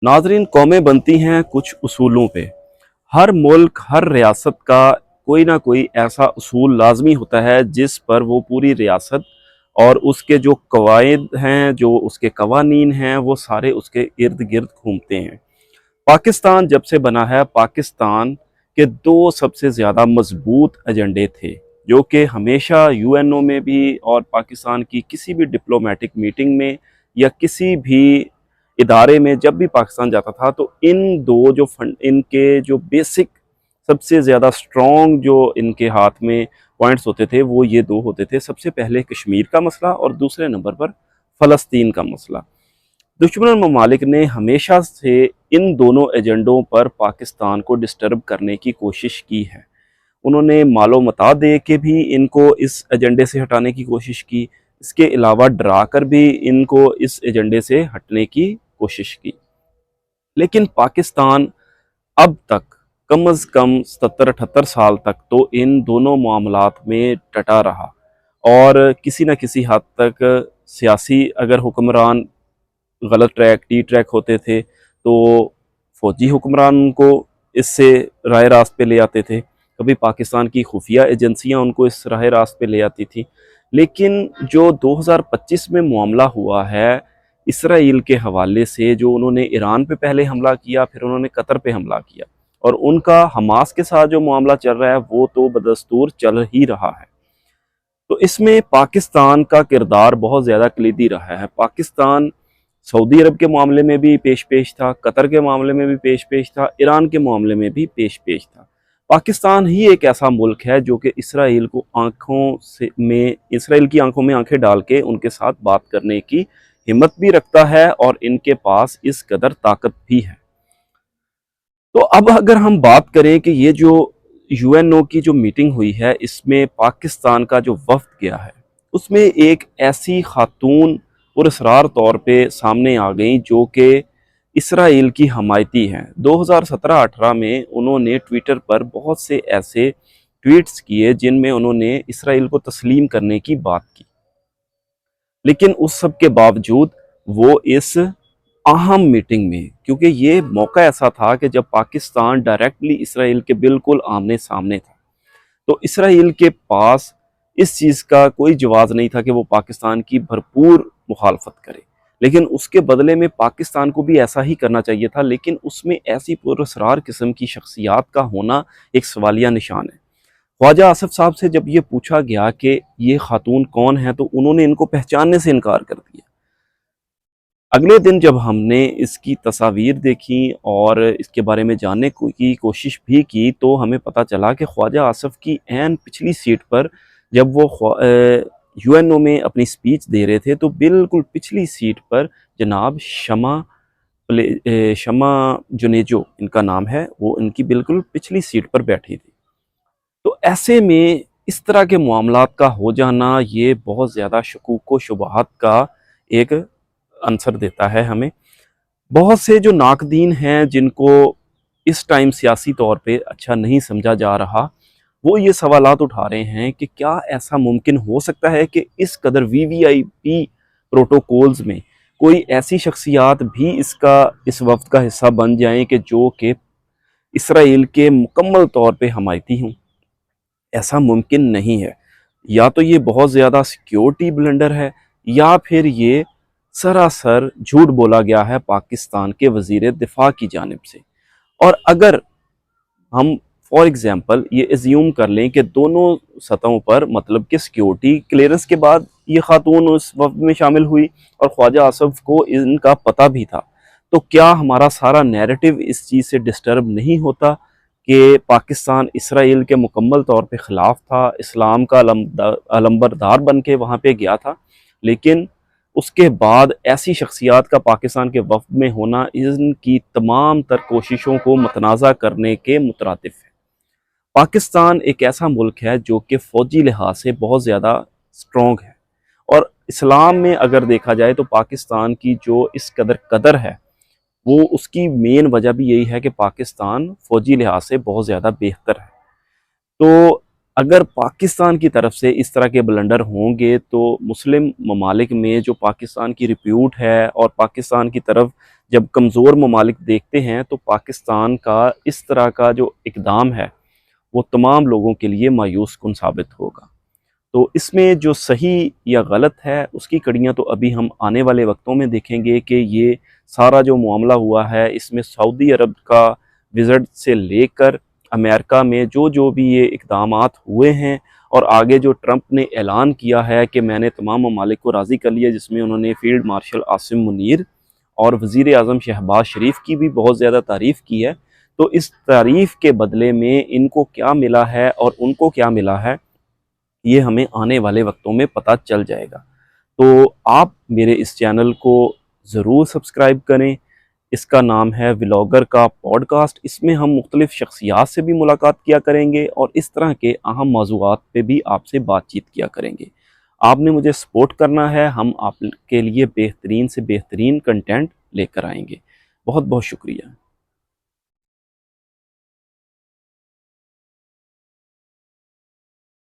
नाज़रीन, कौमें बनती हैं कुछ उसूलों पे। हर मुल्क, हर रियासत का कोई ना कोई ऐसा उसूल लाज़मी होता है जिस पर वो पूरी रियासत और उसके जो कवायद हैं, जो उसके कवानीन हैं, वो सारे उसके इर्द गिर्द घूमते हैं। पाकिस्तान जब से बना है, पाकिस्तान के दो सबसे ज़्यादा मजबूत एजेंडे थे, जो कि हमेशा यूएनओ में भी और पाकिस्तान की किसी भी डिप्लोमेटिक मीटिंग में या किसी भी इदारे में जब भी पाकिस्तान जाता था, तो इन दो जो फंड, इनके जो बेसिक सबसे ज़्यादा स्ट्रॉन्ग जो इनके हाथ में पॉइंट्स होते थे, वो ये दो होते थे। सबसे पहले कश्मीर का मसला और दूसरे नंबर पर फ़लस्तीन का मसला। दुश्मन ममालिक ने हमेशा से इन दोनों एजेंडों पर पाकिस्तान को डिस्टर्ब करने की कोशिश की है। उन्होंने मालो मता दे के भी इनको इस एजेंडे से हटाने की कोशिश की। इसके अलावा डरा कर भी इनको इस एजेंडे से हटने की कोशिश की। लेकिन पाकिस्तान अब तक कम अज़ कम 77-78 साल तक तो इन दोनों मामलात में डटा रहा, और किसी न किसी हद तक सियासी अगर हुक्मरान गलत ट्रैक टी ट्रैक होते थे, तो फौजी हुक्मरान उनको इससे राह रास्त पे ले आते थे। कभी पाकिस्तान की खुफिया एजेंसियां उनको इस राह रास्त पे ले आती थी। लेकिन जो 2025 में मामला हुआ है इसराइल के हवाले से, जो उन्होंने ईरान पे पहले हमला किया, फिर उन्होंने कतर पे हमला किया, और उनका हमास के साथ जो मामला चल रहा है वो तो बदस्तूर चल ही रहा है। तो इसमें पाकिस्तान का किरदार बहुत ज़्यादा कलीदी रहा है। पाकिस्तान सऊदी अरब के मामले में भी पेश पेश था, कतर के मामले में भी पेश पेश था, ईरान के मामले में भी पेश पेश था। पाकिस्तान ही एक ऐसा मुल्क है जो कि इसराइल की आंखों में आंखें डाल के उनके साथ बात करने की हिम्मत भी रखता है, और इनके पास इस कदर ताकत भी है। तो अब अगर हम बात करें कि ये जो यूएनओ की जो मीटिंग हुई है, इसमें पाकिस्तान का जो वफ्द गया है, उसमें एक ऐसी खातून पुरस्रार तौर पे सामने आ गई जो कि इसराइल की हमायती हैं। 2017-18 में उन्होंने ट्विटर पर बहुत से ऐसे ट्वीट्स किए जिनमें उन्होंने इसराइल को तस्लीम करने की बात की। लेकिन उस सब के बावजूद वो इस अहम मीटिंग में, क्योंकि ये मौका ऐसा था कि जब पाकिस्तान डायरेक्टली इसराइल के बिल्कुल आमने सामने था, तो इसराइल के पास इस चीज़ का कोई जवाज़ नहीं था कि वो पाकिस्तान की भरपूर मुखालफत करे। लेकिन उसके बदले में पाकिस्तान को भी ऐसा ही करना चाहिए था, लेकिन उसमें ऐसी पुरस्रार किस्म की शख्सियात का होना एक सवालिया निशान है। ख्वाजा आसिफ साहब से जब ये पूछा गया कि ये खातून कौन है, तो उन्होंने इनको पहचानने से इनकार कर दिया। अगले दिन जब हमने इसकी तस्वीर देखी और इसके बारे में जानने की कोशिश भी की, तो हमें पता चला कि ख्वाजा आसिफ की ऐन पिछली सीट पर, जब वो यूएनओ में अपनी स्पीच दे रहे थे, तो बिल्कुल पिछली सीट पर जनाब शमा जुनेजो इनका नाम है, वो इनकी बिल्कुल पिछली सीट पर बैठी थी। तो ऐसे में इस तरह के मामलात का हो जाना, ये बहुत ज़्यादा शकूक व शुबहात का एक आंसर देता है हमें। बहुत से जो नाकदीन हैं जिनको इस टाइम सियासी तौर पे अच्छा नहीं समझा जा रहा, वो ये सवालात उठा रहे हैं कि क्या ऐसा मुमकिन हो सकता है कि इस कदर वीवीआईपी प्रोटोकॉल्स में कोई ऐसी शख्सियात भी इस वफ्द का हिस्सा बन जाएं कि जो कि इसराइल के मुकम्मल तौर पे हमायती हों। ऐसा मुमकिन नहीं है। या तो ये बहुत ज़्यादा सिक्योरिटी ब्लंडर है, या फिर ये सरासर झूठ बोला गया है पाकिस्तान के वज़ीर दिफा की जानिब से। और अगर हम फॉर एग्जांपल ये एज्यूम कर लें कि दोनों सतहों पर, मतलब कि सिक्योरिटी क्लियरेंस के बाद ये खातून उस वफ्द में शामिल हुई और ख्वाजा आसिफ को इनका पता भी था, तो क्या हमारा सारा नैरेटिव इस चीज़ से डिस्टर्ब नहीं होता कि पाकिस्तान इसराइल के मुकम्मल तौर पे ख़िलाफ़ था, इस्लाम का अलंबरदार बन के वहाँ पे गया था। लेकिन उसके बाद ऐसी शख्सियात का पाकिस्तान के वफ़द में होना इनकी तमाम तर कोशिशों को मतनाज़ा करने के मुतरादिफ है। पाकिस्तान एक ऐसा मुल्क है जो कि फ़ौजी लिहाज से बहुत ज़्यादा स्ट्रॉन्ग है, और इस्लाम में अगर देखा जाए तो पाकिस्तान की जो इस कदर है, वो उसकी मेन वजह भी यही है कि पाकिस्तान फ़ौजी लिहाज से बहुत ज़्यादा बेहतर है। तो اگر پاکستان کی طرف سے اس طرح کے بلنڈر ہوں گے تو مسلم ممالک میں جو پاکستان کی ریپیوٹ ہے، اور پاکستان کی طرف جب کمزور ممالک دیکھتے ہیں تو پاکستان کا اس طرح کا جو اقدام ہے وہ تمام لوگوں کے لیے مایوس کن ثابت ہوگا۔ تو اس میں جو صحیح یا غلط ہے اس کی کڑیاں تو ابھی ہم آنے والے وقتوں میں دیکھیں گے کہ یہ سارا جو معاملہ ہوا ہے اس میں سعودی عرب کا وزٹ سے لے کر امریکہ میں جو بھی یہ اقدامات ہوئے ہیں، اور آگے جو ٹرمپ نے اعلان کیا ہے کہ میں نے تمام ممالک کو راضی کر لیا، جس میں انہوں نے فیلڈ مارشل عاصم منیر اور وزیر اعظم شہباز شریف کی بھی بہت زیادہ تعریف کی ہے، تو اس تعریف کے بدلے میں ان کو کیا ملا ہے اور ان کو کیا ملا ہے یہ ہمیں آنے والے وقتوں میں پتہ چل جائے گا۔ تو آپ میرے اس چینل کو ضرور سبسکرائب کریں۔ اس کا نام ہے ولاگر کا پوڈ کاسٹ۔ اس میں ہم مختلف شخصیات سے بھی ملاقات کیا کریں گے اور اس طرح کے اہم موضوعات پہ بھی آپ سے بات چیت کیا کریں گے۔ آپ نے مجھے سپورٹ کرنا ہے، ہم آپ کے لیے بہترین سے بہترین کنٹینٹ لے کر آئیں گے۔ بہت بہت شکریہ۔